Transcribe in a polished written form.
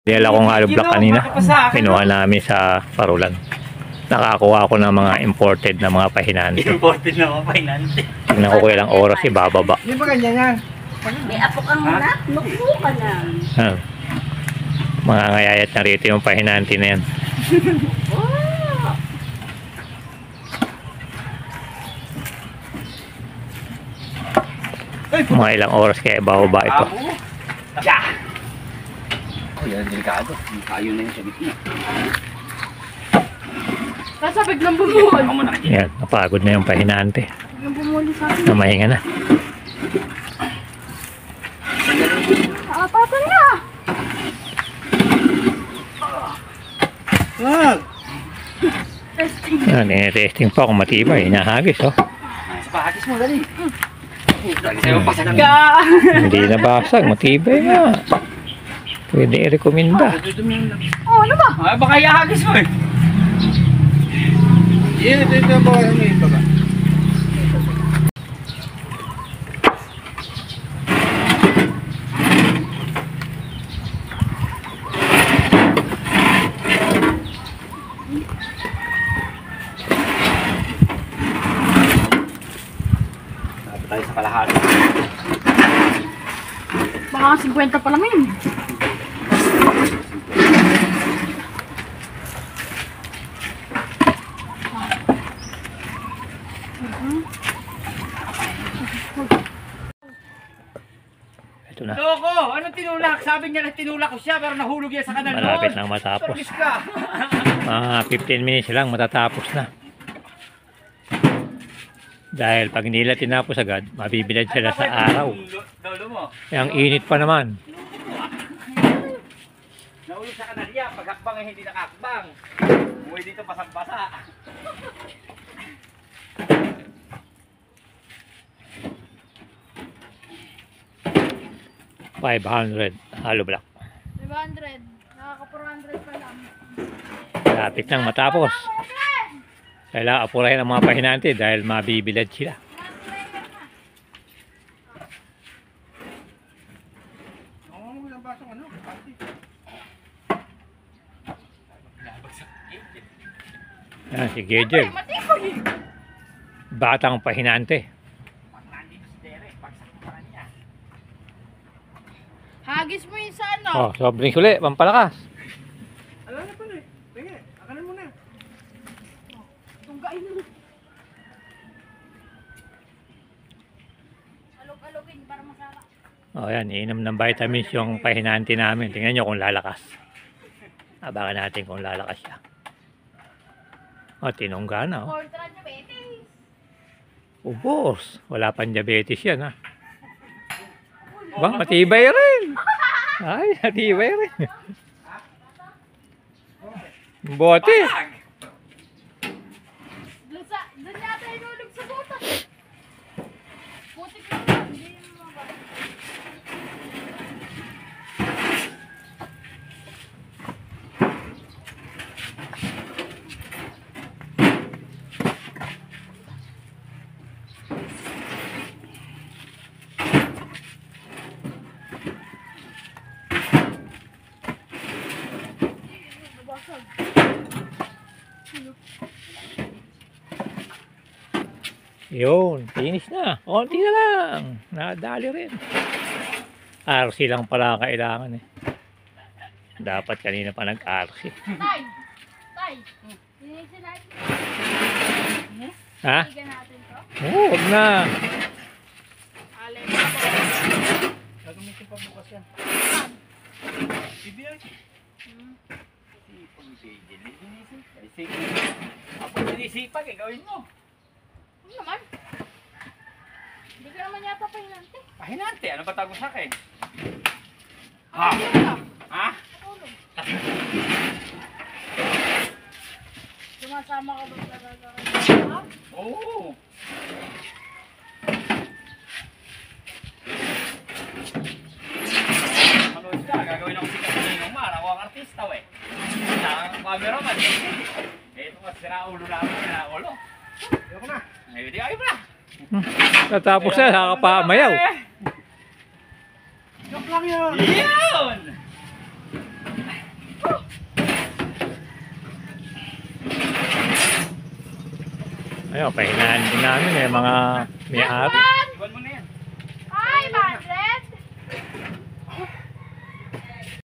Dahil akong hollow block kanina, kinuha namin sa Parulan. Nakakuha ako ng mga imported na mga pahinante. Imported na mga pahinante. Tingnan ko kung ilang oras ibababa. Hindi ba ganyan yan? May apo kang anak, nukbo ka na. Mga ngayayat na rito yung pahinante na yan. Wow! Mga ilang oras kaya ibababa ito. Yan, delikado. Kayo na yung sa gitna. Nasa biglang bumuhol. Yan, napagod na yung pahinante. Biglang bumuhol sa akin. Namahinga na. Nakapatan na! Testing. Testing pa kung matibay. Inahagis, oh. Sa pahagis mo, dali. Sa'yo pa sa dami. Hindi nabasag. Matibay nga. Pwede i-recommenda. Oh, ano ba? Ay, baka ihagis mo eh. Ito ba yung iba ba? Tapos tayo sa kalahati. Baka 50 pa lang yun. Ito na. Loko! Anong tinulak? Sabi niya na tinulak ko siya pero nahulog yan sa kanal doon. Malapit nang matapos. Service ka! Mga 15 minutes lang matatapos na. Dahil pag nila tinapos agad, mabibilad sila sa araw. Lolo mo. Ang init pa naman. Nahulog sa kanal yan. Paghakbang ay hindi nakakbang. Umuwi dito pasang-basa. $500 hollow block. 500. Nakaka-400 pa lang. Lapit nang matapos. Kailangan apurahin ang mga pahinante dahil mabibilad sila. Yan si Gejel. Batang pahinante. Hagis mo yun sa ano? Oh, sobrang suli, pampalakas. Alam na pa na eh. Sige, akalan mo na. Tunggain mo. Alog-alogin para masarap. Oh, yan, iinom ng vitamins yung pahinante namin. Tingnan nyo kung lalakas. Abangan natin kung lalakas siya. Oh, tinungga na, oh. Kontra diabetes. Ubos. Wala pang diabetes yan, ha. Ba, matibay rin. Ay, matibay rin. Bote. Doon yata inulog sa butas. Putik lang lang. Hindi mo mabalik. Yun, finish na. Konti na lang. Nadali rin. RC lang pala kailangan eh. Dapat kanina pa nag-RC. Tay! Tay! Linisin natin. Ha? Ligan natin to. Oo, huwag na. Alay na po. Gagamitin pa bukas yan. Bibiyay. Ako sinisipag eh, gawin mo. Ano naman? Hindi ka naman yata pahinante. Pahinante, ano ba tawag mo sa akin? Ha? Ha? Natulog. Sumasama ka ba talaga kayo? Ha? Oo. Manood ka, gagawin ako sikat sa Ninong Mar. Ako ang artista eh. Ang cameraman eh. Ito mas sinaulo namin, sinaulo. Ayoko na. Ay, hindi kayo pa. Natapos na, nakakapamayaw. Joke lang yun. Yun! Ayun, pahinaan din namin eh, mga may-ari.